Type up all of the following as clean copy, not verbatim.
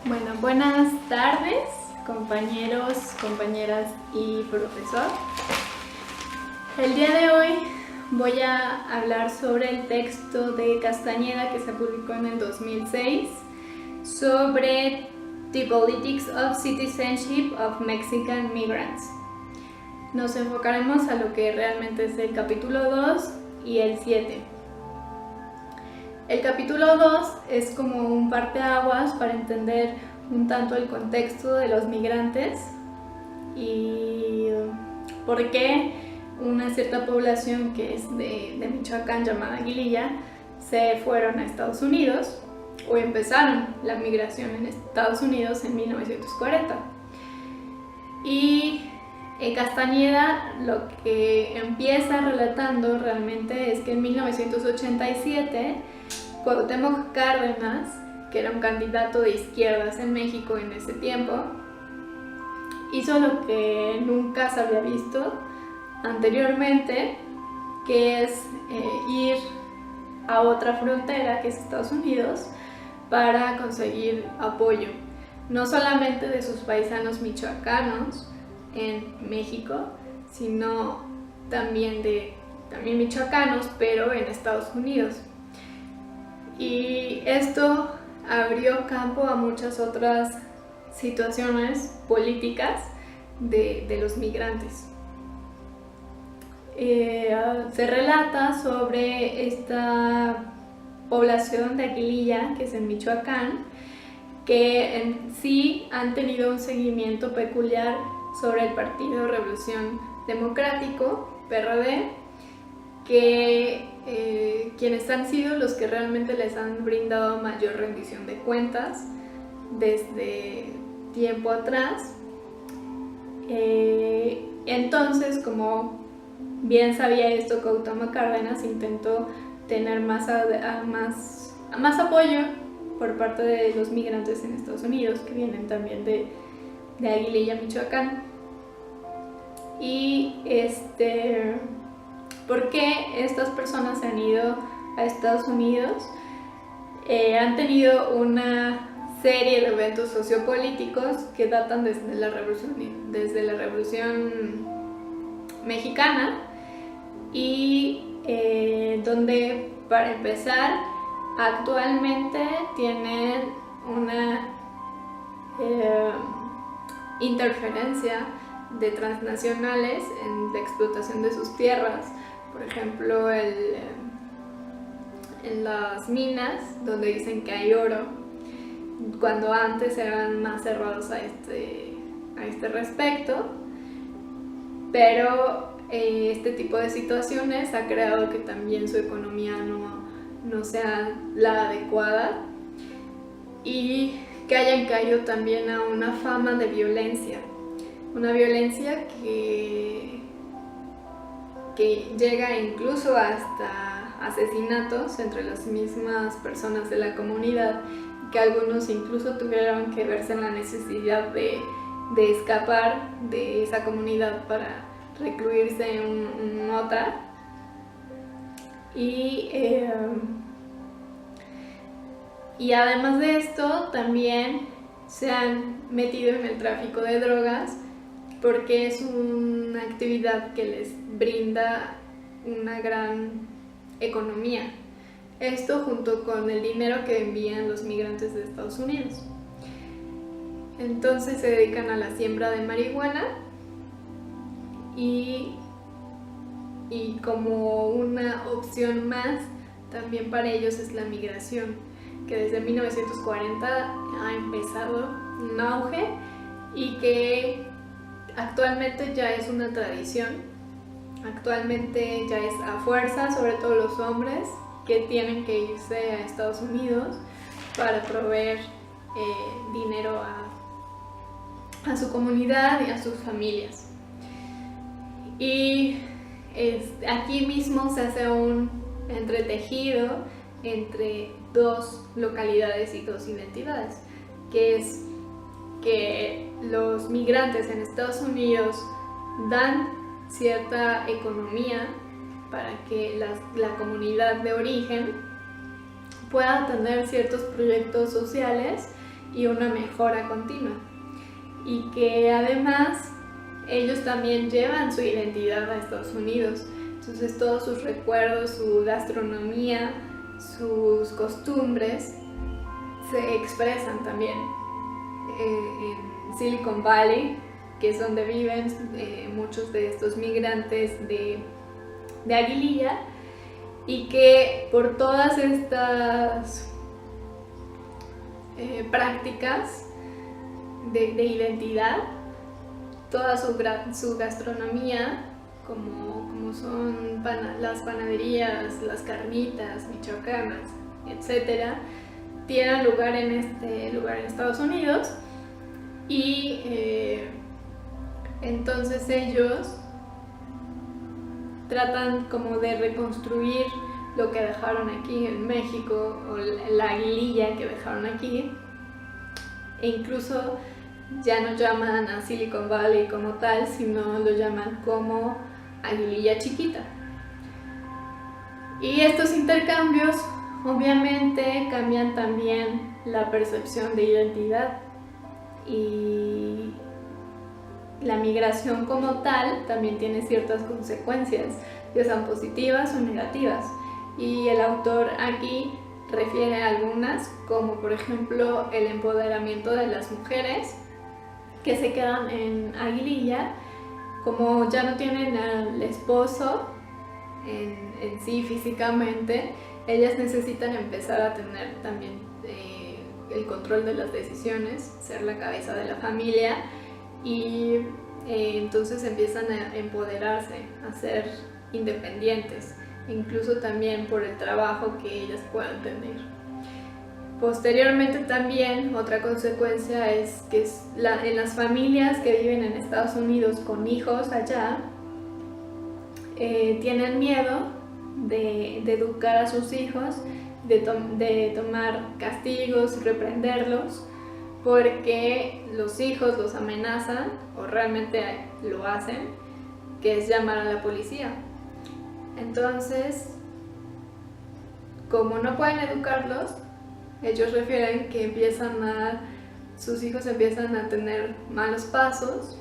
Bueno, buenas tardes, compañeros, compañeras y profesor. El día de hoy voy a hablar sobre el texto de Castañeda que se publicó en el 2006 sobre The Politics of Citizenship of Mexican Migrants. Nos enfocaremos a lo que realmente es el capítulo 2 y el 7. El capítulo 2 es como un parteaguas para entender un tanto el contexto de los migrantes y por qué una cierta población que es de Michoacán llamada Aguililla se fueron a Estados Unidos o empezaron la migración en Estados Unidos en 1940. Y Castañeda lo que empieza relatando realmente es que en 1987 Cuauhtémoc Cárdenas, que era un candidato de izquierdas en México en ese tiempo, hizo lo que nunca se había visto anteriormente, que es ir a otra frontera, que es Estados Unidos, para conseguir apoyo, no solamente de sus paisanos michoacanos en México, sino también michoacanos, pero en Estados Unidos. Y esto abrió campo a muchas otras situaciones políticas de los migrantes. Se relata sobre esta población de Aguililla, que es en Michoacán, que en sí han tenido un seguimiento peculiar sobre el Partido Revolución Democrático, PRD, que quienes han sido los que realmente les han brindado mayor rendición de cuentas desde tiempo atrás. Entonces, como bien sabía esto, Cuauhtémoc Cárdenas intentó tener más apoyo por parte de los migrantes en Estados Unidos, que vienen también de Aguililla, Michoacán. Y ¿por qué estas personas se han ido a Estados Unidos? Han tenido una serie de eventos sociopolíticos que datan desde la Revolución Mexicana y donde, para empezar, actualmente tienen una interferencia de transnacionales en la explotación de sus tierras. Por ejemplo, en las minas, donde dicen que hay oro, cuando antes eran más cerrados a este respecto. Pero este tipo de situaciones ha creado que también su economía no sea la adecuada y que hayan caído también a una fama de violencia. Una violencia que llega incluso hasta asesinatos entre las mismas personas de la comunidad, que algunos incluso tuvieron que verse en la necesidad de escapar de esa comunidad para recluirse en otra. Y además de esto, también se han metido en el tráfico de drogas, porque es una actividad que les brinda una gran economía. Esto junto con el dinero que envían los migrantes de Estados Unidos. Entonces se dedican a la siembra de marihuana y como una opción más también para ellos es la migración, que desde 1940 ha empezado un auge y que actualmente ya es una tradición. Actualmente ya es a fuerza, sobre todo los hombres, que tienen que irse a Estados Unidos para proveer dinero a su comunidad y a sus familias. Y aquí mismo se hace un entretejido entre dos localidades y dos identidades, que es que los migrantes en Estados Unidos dan cierta economía para que la comunidad de origen pueda tener ciertos proyectos sociales y una mejora continua, y que además ellos también llevan su identidad a Estados Unidos. Entonces todos sus recuerdos, su gastronomía, sus costumbres se expresan también en Silicon Valley, que es donde viven muchos de estos migrantes de Aguililla, y que por todas estas prácticas de identidad, toda su gastronomía, como son las panaderías, las carnitas michoacanas, etcétera, tienen lugar en Estados Unidos. Y entonces ellos tratan como de reconstruir lo que dejaron aquí en México, o la Aguililla que dejaron aquí, e incluso ya no llaman a Silicon Valley como tal, sino lo llaman como Aguililla Chiquita. Y estos intercambios obviamente cambian también la percepción de identidad, y la migración como tal también tiene ciertas consecuencias, ya sean positivas o negativas, y el autor aquí refiere a algunas, como por ejemplo el empoderamiento de las mujeres que se quedan en Aguililla. Como ya no tienen al esposo en sí físicamente, ellas necesitan empezar a tener también el control de las decisiones, ser la cabeza de la familia, y entonces empiezan a empoderarse, a ser independientes, incluso también por el trabajo que ellas puedan tener. Posteriormente también otra consecuencia es que en las familias que viven en Estados Unidos con hijos allá, tienen miedo de educar a sus hijos, de tomar castigos, reprenderlos, porque los hijos los amenazan, o realmente lo hacen, que es llamar a la policía. Entonces, como no pueden educarlos, ellos refieren que sus hijos empiezan a tener malos pasos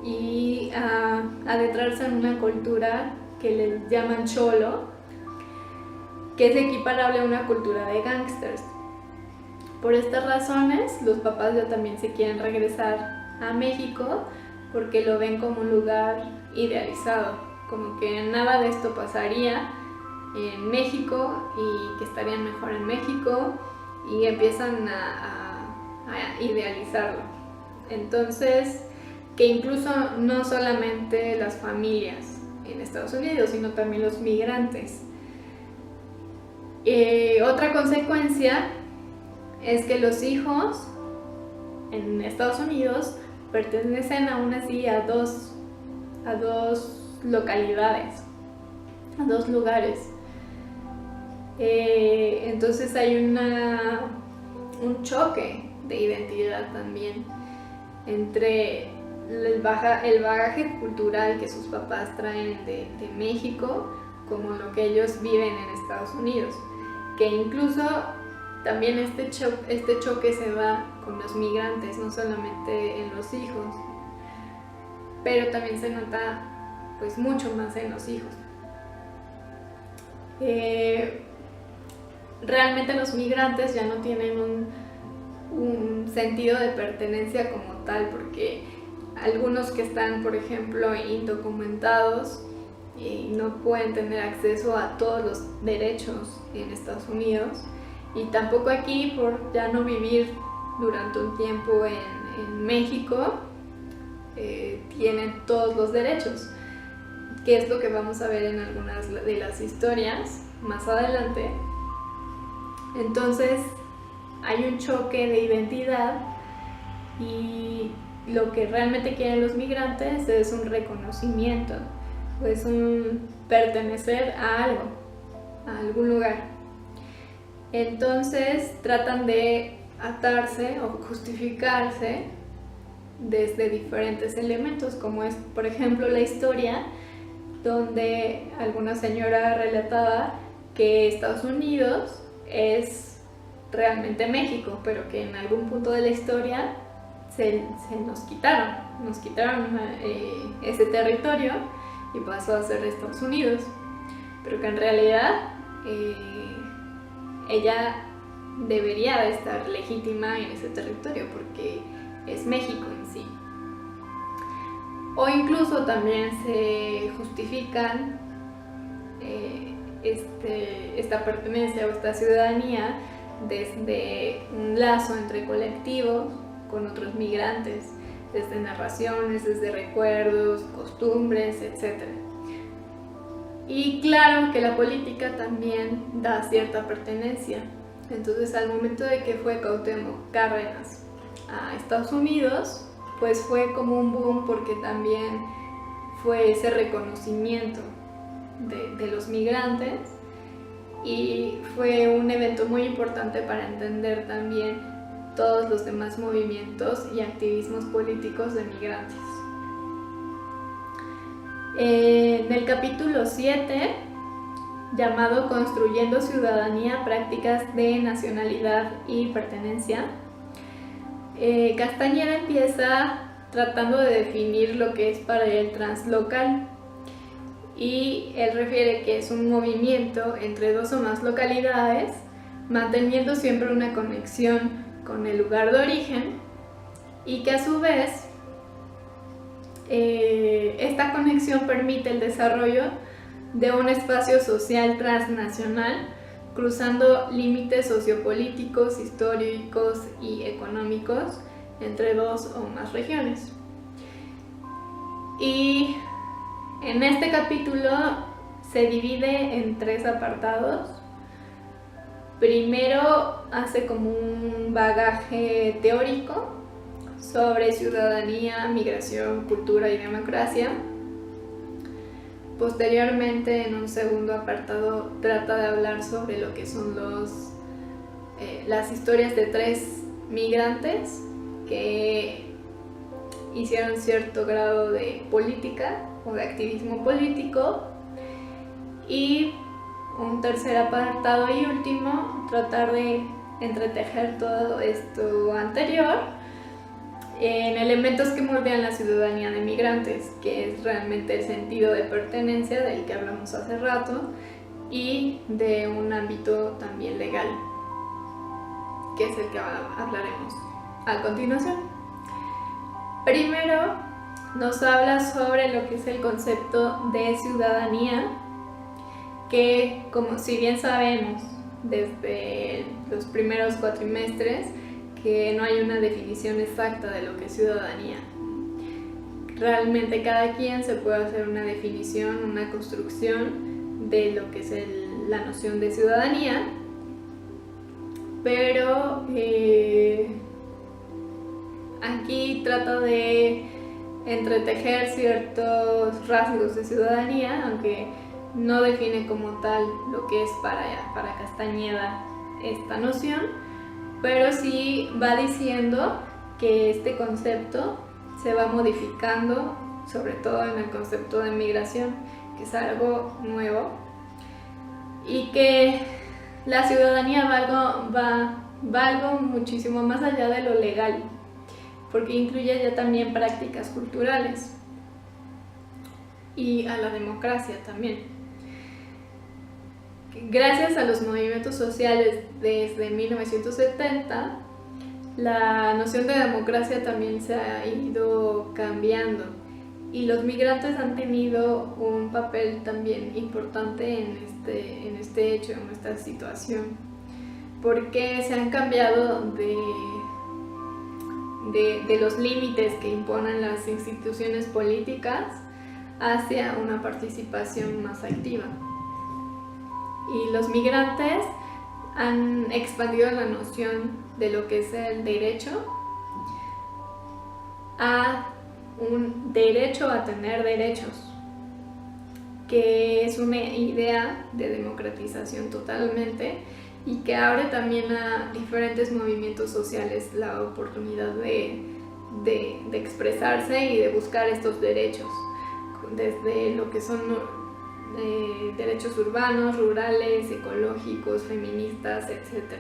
y a adentrarse en una cultura que les llaman cholo, que es equiparable a una cultura de gángsters. Por estas razones, los papás ya también se quieren regresar a México, porque lo ven como un lugar idealizado, como que nada de esto pasaría en México y que estarían mejor en México, y empiezan a idealizarlo. Entonces, que incluso no solamente las familias en Estados Unidos, sino también los migrantes. Otra consecuencia es que los hijos en Estados Unidos pertenecen aún así a dos localidades, a dos lugares. Entonces hay un choque de identidad también entre el bagaje cultural que sus papás traen de México, como lo que ellos viven en Estados Unidos, que incluso también este choque se da con los migrantes, no solamente en los hijos, pero también se nota pues mucho más en los hijos. Realmente los migrantes ya no tienen un sentido de pertenencia como tal, porque algunos que están, por ejemplo, indocumentados y no pueden tener acceso a todos los derechos en Estados Unidos, y tampoco aquí, por ya no vivir durante un tiempo en México, tienen todos los derechos, que es lo que vamos a ver en algunas de las historias más adelante. Entonces hay un choque de identidad, y lo que realmente quieren los migrantes es un reconocimiento, es un pertenecer a algo, a algún lugar. Entonces tratan de atarse o justificarse desde diferentes elementos, como es, por ejemplo, la historia donde alguna señora relataba que Estados Unidos es realmente México, pero que en algún punto de la historia se nos quitaron ese territorio y pasó a ser Estados Unidos, pero que en realidad ella debería de estar legítima en ese territorio porque es México en sí. O incluso también se justifican esta pertenencia o esta ciudadanía desde un lazo entre colectivos con otros migrantes, desde narraciones, desde recuerdos, costumbres, etc. Y claro que la política también da cierta pertenencia. Entonces, al momento de que fue Cuauhtémoc Cárdenas a Estados Unidos, pues fue como un boom porque también fue ese reconocimiento de los migrantes y fue un evento muy importante para entender también todos los demás movimientos y activismos políticos de migrantes. En el capítulo 7, llamado Construyendo Ciudadanía, Prácticas de Nacionalidad y Pertenencia, Castañeda empieza tratando de definir lo que es para él translocal, y él refiere que es un movimiento entre dos o más localidades, manteniendo siempre una conexión con el lugar de origen, y que a su vez esta conexión permite el desarrollo de un espacio social transnacional, cruzando límites sociopolíticos, históricos y económicos entre dos o más regiones. Y en este capítulo se divide en 3 apartados. Primero hace como un bagaje teórico sobre ciudadanía, migración, cultura y democracia. Posteriormente, en un segundo apartado, trata de hablar sobre lo que son las historias de 3 migrantes que hicieron cierto grado de política o de activismo político. Y un tercer apartado y último, tratar de entretejer todo esto anterior en elementos que moldean la ciudadanía de migrantes, que es realmente el sentido de pertenencia del que hablamos hace rato, y de un ámbito también legal, que es el que hablaremos a continuación. Primero nos habla sobre lo que es el concepto de ciudadanía, que, como si bien sabemos desde los primeros cuatrimestres, que no hay una definición exacta de lo que es ciudadanía. Realmente cada quien se puede hacer una definición, una construcción de lo que es la noción de ciudadanía, pero aquí trata de entretejer ciertos rasgos de ciudadanía, aunque no define como tal lo que es para Castañeda esta noción, pero sí va diciendo que este concepto se va modificando, sobre todo en el concepto de migración, que es algo nuevo, y que la ciudadanía va algo muchísimo más allá de lo legal, porque incluye ya también prácticas culturales y a la democracia también. Gracias a los movimientos sociales desde 1970, la noción de democracia también se ha ido cambiando, y los migrantes han tenido un papel también importante en este hecho, en esta situación, porque se han cambiado de los límites que imponen las instituciones políticas hacia una participación más activa. Y los migrantes han expandido la noción de lo que es el derecho a un derecho a tener derechos, que es una idea de democratización totalmente, y que abre también a diferentes movimientos sociales la oportunidad de expresarse y de buscar estos derechos, desde lo que son derechos urbanos, rurales, ecológicos, feministas, etc.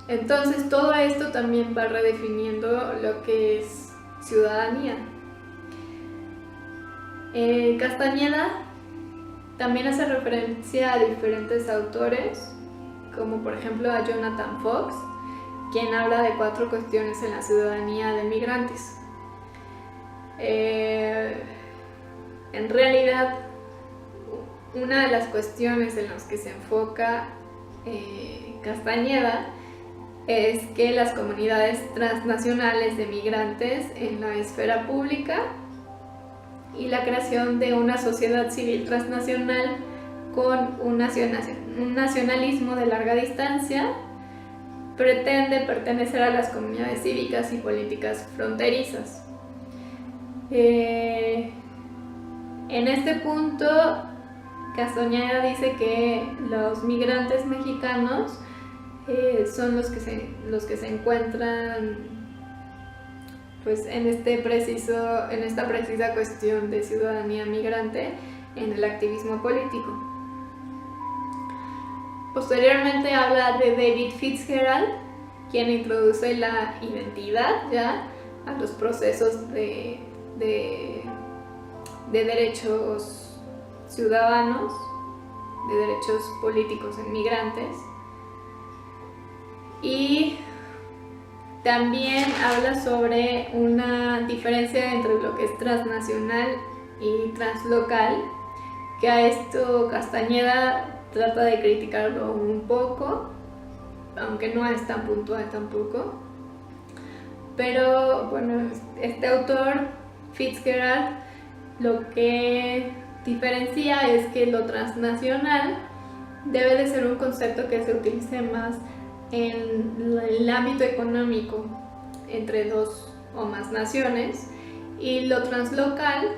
Entonces todo esto también va redefiniendo lo que es ciudadanía. Castañeda también hace referencia a diferentes autores, como por ejemplo a Jonathan Fox, quien habla de 4 cuestiones en la ciudadanía de migrantes. En realidad, una de las cuestiones en las que se enfoca Castañeda es que las comunidades transnacionales de migrantes en la esfera pública y la creación de una sociedad civil transnacional con un nacionalismo de larga distancia pretende pertenecer a las comunidades cívicas y políticas fronterizas. En este punto, Castañeda dice que los migrantes mexicanos son los que se encuentran pues en esta precisa cuestión de ciudadanía migrante en el activismo político. Posteriormente habla de David Fitzgerald, quien introduce la identidad ya a los procesos de derechos ciudadanos, de derechos políticos en migrantes. Y también habla sobre una diferencia entre lo que es transnacional y translocal, que a esto Castañeda trata de criticarlo un poco, aunque no es tan puntual tampoco. Pero bueno, este autor, Fitzgerald, lo que diferencia es que lo transnacional debe de ser un concepto que se utilice más en el ámbito económico entre 2 o más naciones, y lo translocal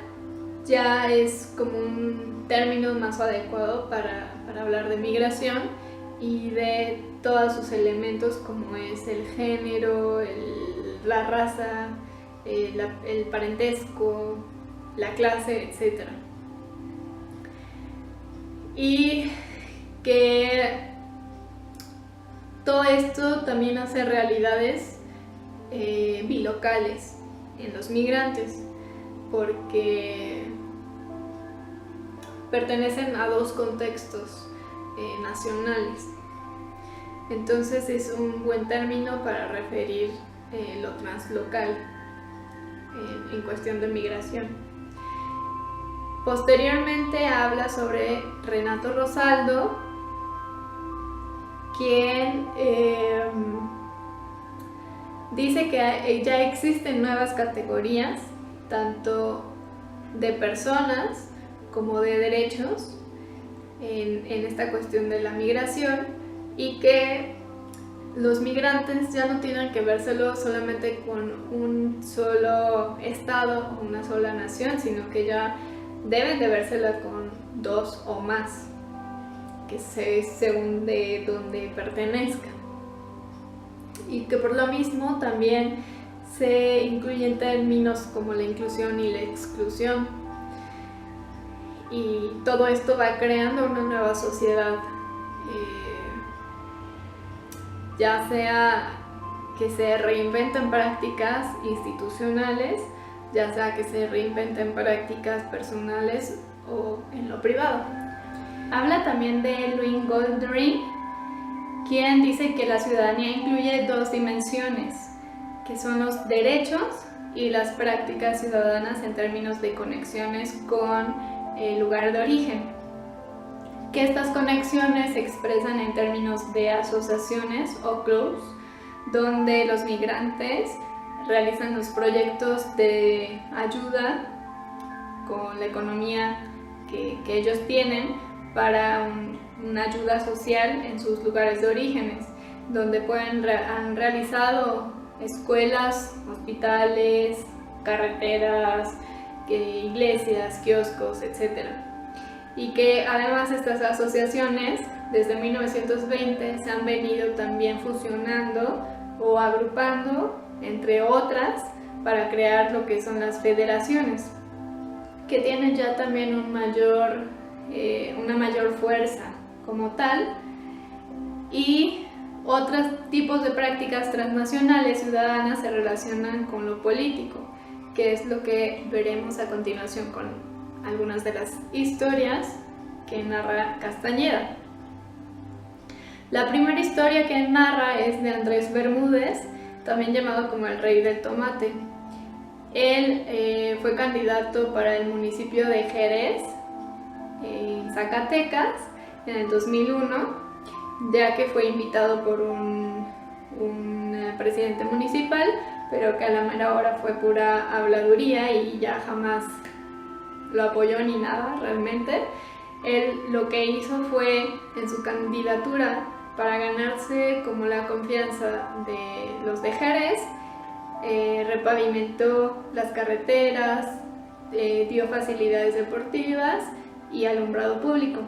ya es como un término más adecuado para hablar de migración y de todos sus elementos como es el género, la raza, el parentesco, la clase, etc. Y que todo esto también hace realidades bilocales en los migrantes, porque pertenecen a 2 contextos nacionales. Entonces es un buen término para referir lo translocal en cuestión de migración. Posteriormente habla sobre Renato Rosaldo, quien dice que ya existen nuevas categorías, tanto de personas como de derechos, en esta cuestión de la migración, y que los migrantes ya no tienen que vérselo solamente con un solo estado o una sola nación, sino que ya deben de vérsela con 2 o más, que según de donde pertenezcan, y que por lo mismo también se incluyen términos como la inclusión y la exclusión, y todo esto va creando una nueva sociedad, ya sea que se reinventen prácticas institucionales, ya sea que se reinventen prácticas personales o en lo privado. Habla también de Louis Goldring, quien dice que la ciudadanía incluye 2 dimensiones, que son los derechos y las prácticas ciudadanas en términos de conexiones con el lugar de origen, que estas conexiones se expresan en términos de asociaciones o clubs, donde los migrantes realizan los proyectos de ayuda con la economía que ellos tienen para una ayuda social en sus lugares de orígenes, donde han realizado escuelas, hospitales, carreteras, iglesias, kioscos, etc. Y que además estas asociaciones desde 1920 se han venido también fusionando o agrupando entre otras para crear lo que son las federaciones, que tienen ya también una mayor fuerza como tal, y Otros tipos de prácticas transnacionales ciudadanas se relacionan con lo político, que es lo que veremos a continuación con algunas de las historias que narra Castañeda. La primera historia que narra es de Andrés Bermúdez, también llamado como el Rey del Tomate. Él fue candidato para el municipio de Jerez, en Zacatecas, en el 2001, ya que fue invitado por un presidente municipal, pero que a la mera hora fue pura habladuría y ya jamás lo apoyó ni nada realmente. Él lo que hizo fue, en su candidatura, para ganarse como la confianza de los de Jerez, repavimentó las carreteras, dio facilidades deportivas y alumbrado público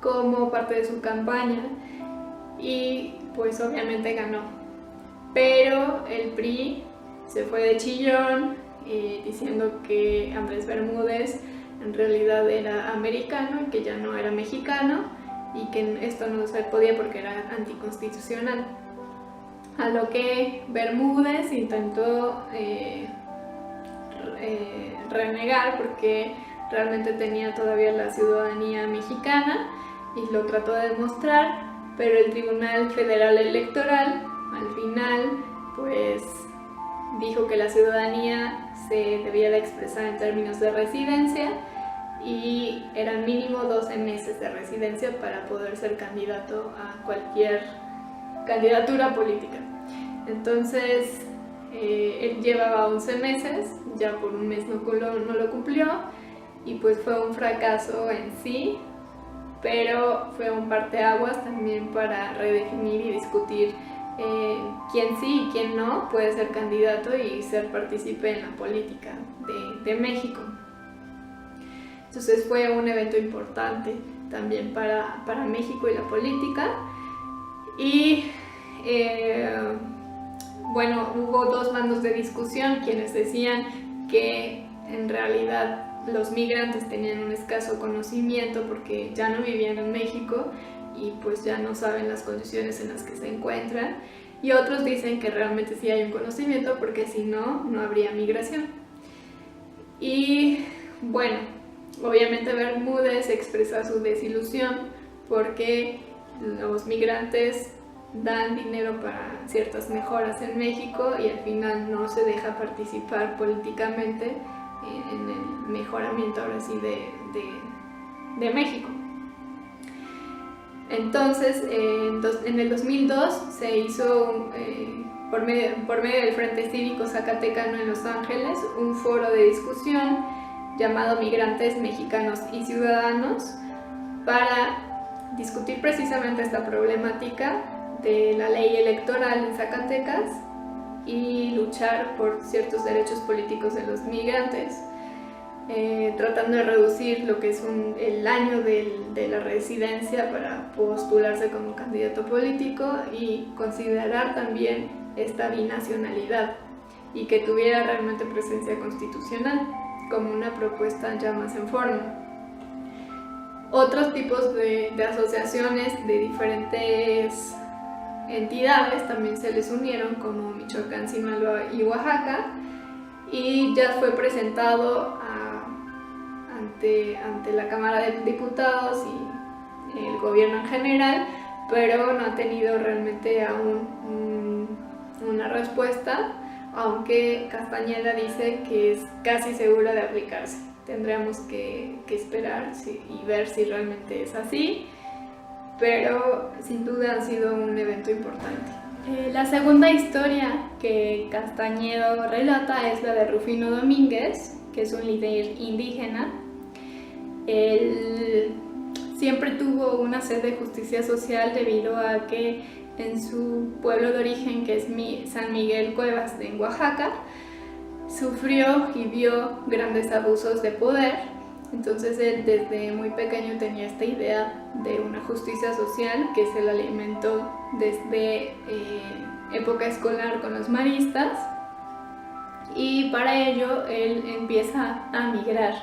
como parte de su campaña, y pues obviamente ganó. Pero el PRI se fue de chillón diciendo que Andrés Bermúdez en realidad era americano y que ya no era mexicano, y que esto no se podía porque era anticonstitucional. A lo que Bermúdez intentó renegar, porque realmente tenía todavía la ciudadanía mexicana, y lo trató de demostrar, pero el Tribunal Federal Electoral al final pues dijo que la ciudadanía se debía de expresar en términos de residencia, y eran mínimo 12 meses de residencia para poder ser candidato a cualquier candidatura política. Entonces él llevaba 11 meses, ya por un mes no lo cumplió, y pues fue un fracaso en sí, pero fue un parteaguas también para redefinir y discutir quién sí y quién no puede ser candidato y ser partícipe en la política de México. Entonces fue un evento importante también para México y la política. Y bueno, hubo dos bandos de discusión, quienes decían que en realidad los migrantes tenían un escaso conocimiento porque ya no vivían en México y pues ya no saben las condiciones en las que se encuentran, y otros dicen que realmente sí hay un conocimiento porque si no, no habría migración. Y bueno, obviamente Bermúdez expresa su desilusión porque los migrantes dan dinero para ciertas mejoras en México y al final no se deja participar políticamente en el mejoramiento ahora sí de México. Entonces, en el 2002 se hizo, por medio del Frente Cívico Zacatecano en Los Ángeles, un foro de discusión llamado Migrantes, Mexicanos y Ciudadanos, para discutir precisamente esta problemática de la ley electoral en Zacatecas y luchar por ciertos derechos políticos de los migrantes, tratando de reducir lo que es el año de la residencia para postularse como candidato político, y considerar también esta binacionalidad y que tuviera realmente presencia constitucional como una propuesta ya más en forma. Otros tipos de asociaciones de diferentes entidades también se les unieron, como Michoacán, Sinaloa y Oaxaca, y ya fue presentado ante la Cámara de Diputados y el gobierno en general, pero no ha tenido realmente aún una respuesta, aunque Castañeda dice que es casi segura de aplicarse. Tendremos que esperar y ver si realmente es así, pero sin duda ha sido un evento importante. La segunda historia que Castañeda relata es la de Rufino Domínguez, que es un líder indígena. Él siempre tuvo una sed de justicia social debido a que en su pueblo de origen, que es San Miguel Cuevas en Oaxaca, sufrió y vio grandes abusos de poder. Entonces él desde muy pequeño tenía esta idea de una justicia social que se la alimentó desde época escolar con los maristas, y para ello él empieza a migrar.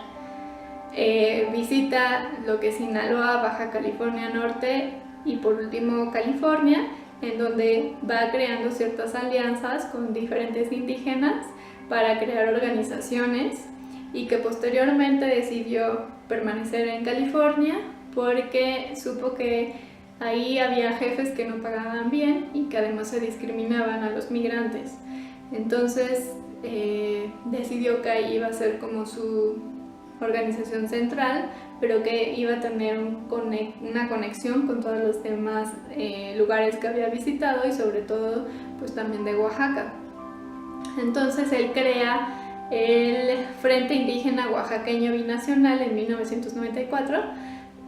Visita lo que es Sinaloa, Baja California Norte, y por último California, en donde va creando ciertas alianzas con diferentes indígenas para crear organizaciones, y que posteriormente decidió permanecer en California porque supo que ahí había jefes que no pagaban bien y que además se discriminaban a los migrantes. Entonces decidió que ahí iba a ser como su organización central, pero que iba a tener una conexión con todos los demás lugares que había visitado, y sobre todo pues también de Oaxaca. Entonces él crea el Frente Indígena Oaxaqueño Binacional en 1994,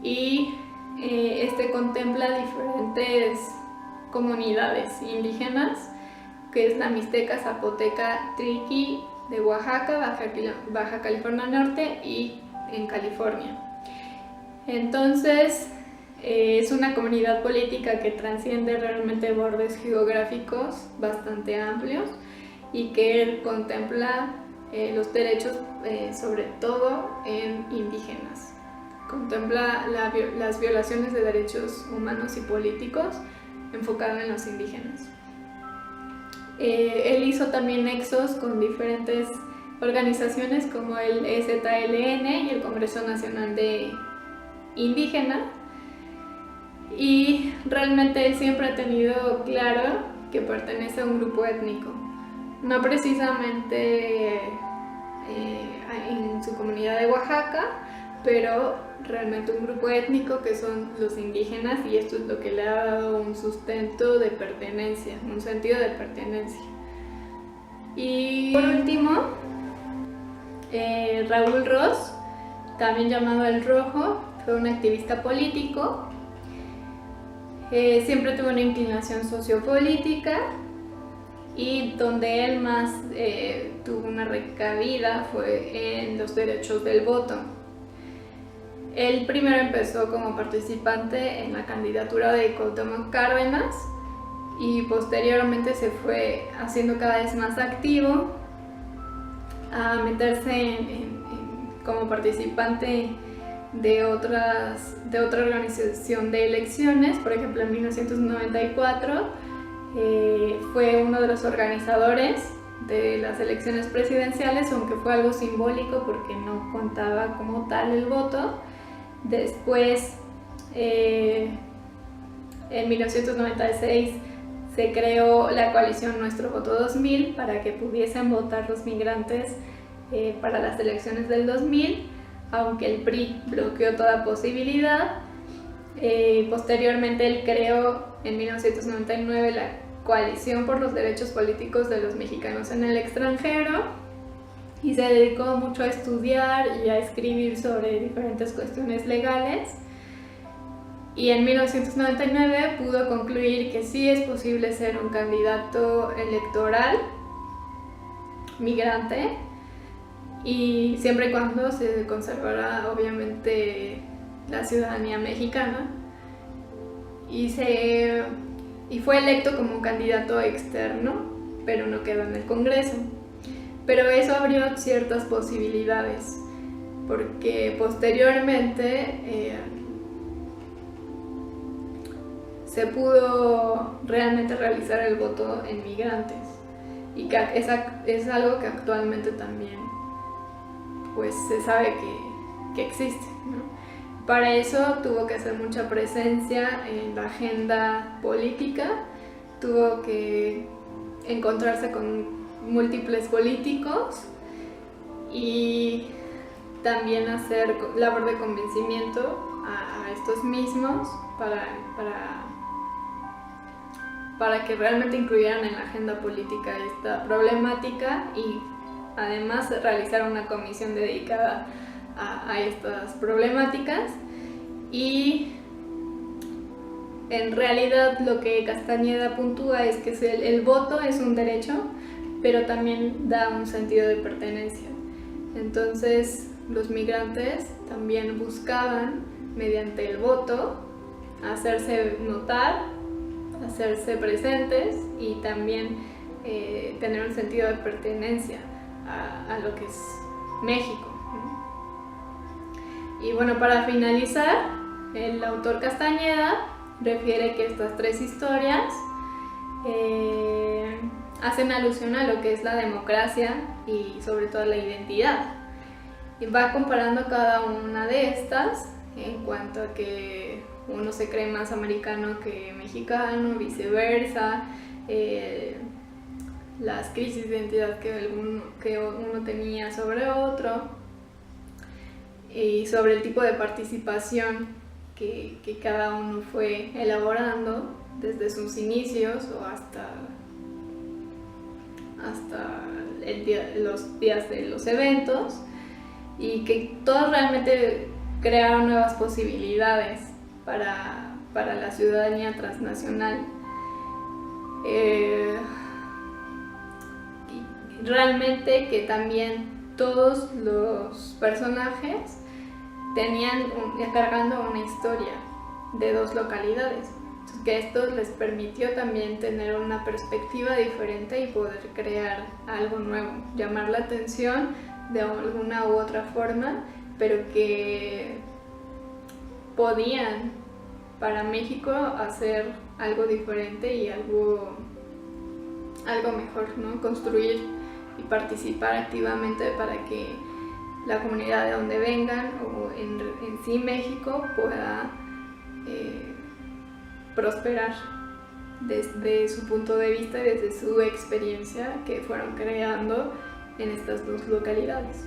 y este contempla diferentes comunidades indígenas, que es la Mixteca, Zapoteca, Triqui de Oaxaca, Baja California Norte y en California. Entonces es una comunidad política que trasciende realmente bordes geográficos bastante amplios, y que contempla los derechos sobre todo en indígenas. Contempla las violaciones de derechos humanos y políticos enfocado en los indígenas. Él hizo también nexos con diferentes organizaciones como el EZLN y el Congreso Nacional de Indígena, y realmente él siempre ha tenido claro que pertenece a un grupo étnico, no precisamente en su comunidad de Oaxaca, pero realmente un grupo étnico que son los indígenas, y esto es lo que le ha dado un sustento de pertenencia, un sentido de pertenencia. Y por último, Raúl Ros, también llamado El Rojo, fue un activista político. Siempre tuvo una inclinación sociopolítica, y donde él más tuvo una recabida fue en los derechos del voto. Él primero empezó como participante en la candidatura de Cuauhtémoc Cárdenas, y posteriormente se fue haciendo cada vez más activo a meterse como participante de otra organización de elecciones. Por ejemplo, en 1994 fue uno de los organizadores de las elecciones presidenciales, aunque fue algo simbólico porque no contaba como tal el voto. Después, en 1996, se creó la coalición Nuestro Voto 2000 para que pudiesen votar los migrantes para las elecciones del 2000, aunque el PRI bloqueó toda posibilidad. Posteriormente él creó en 1999 la Coalición por los Derechos Políticos de los Mexicanos en el Extranjero, y se dedicó mucho a estudiar y a escribir sobre diferentes cuestiones legales, y en 1999 pudo concluir que sí es posible ser un candidato electoral migrante, y siempre y cuando se conservara obviamente la ciudadanía mexicana, y fue electo como un candidato externo, pero no quedó en el Congreso. Pero eso abrió ciertas posibilidades, porque posteriormente se pudo realmente realizar el voto en migrantes, y que es algo que actualmente también pues se sabe que existe, ¿no? Para eso tuvo que hacer mucha presencia en la agenda política, tuvo que encontrarse con múltiples políticos y también hacer labor de convencimiento a estos mismos para que realmente incluyeran en la agenda política esta problemática, y además realizar una comisión dedicada a estas problemáticas. Y en realidad lo que Castañeda puntúa es que el voto es un derecho, pero también da un sentido de pertenencia. Entonces los migrantes también buscaban, mediante el voto, hacerse notar, hacerse presentes, y también tener un sentido de pertenencia a lo que es México. Y bueno, para finalizar, el autor Castañeda refiere que estas 3 historias hacen alusión a lo que es la democracia y sobre todo la identidad. Y va comparando cada una de estas en cuanto a que uno se cree más americano que mexicano, viceversa, las crisis de identidad que uno tenía sobre otro, y sobre el tipo de participación que cada uno fue elaborando desde sus inicios o hasta los días de los eventos, y que todos realmente crearon nuevas posibilidades para la ciudadanía transnacional. Realmente que también todos los personajes cargando una historia de 2 localidades, que esto les permitió también tener una perspectiva diferente y poder crear algo nuevo, llamar la atención de alguna u otra forma, pero que podían para México hacer algo diferente y algo mejor, ¿no? Construir y participar activamente para que la comunidad de donde vengan o en sí México pueda prosperar desde su punto de vista y desde su experiencia que fueron creando en estas 2 localidades.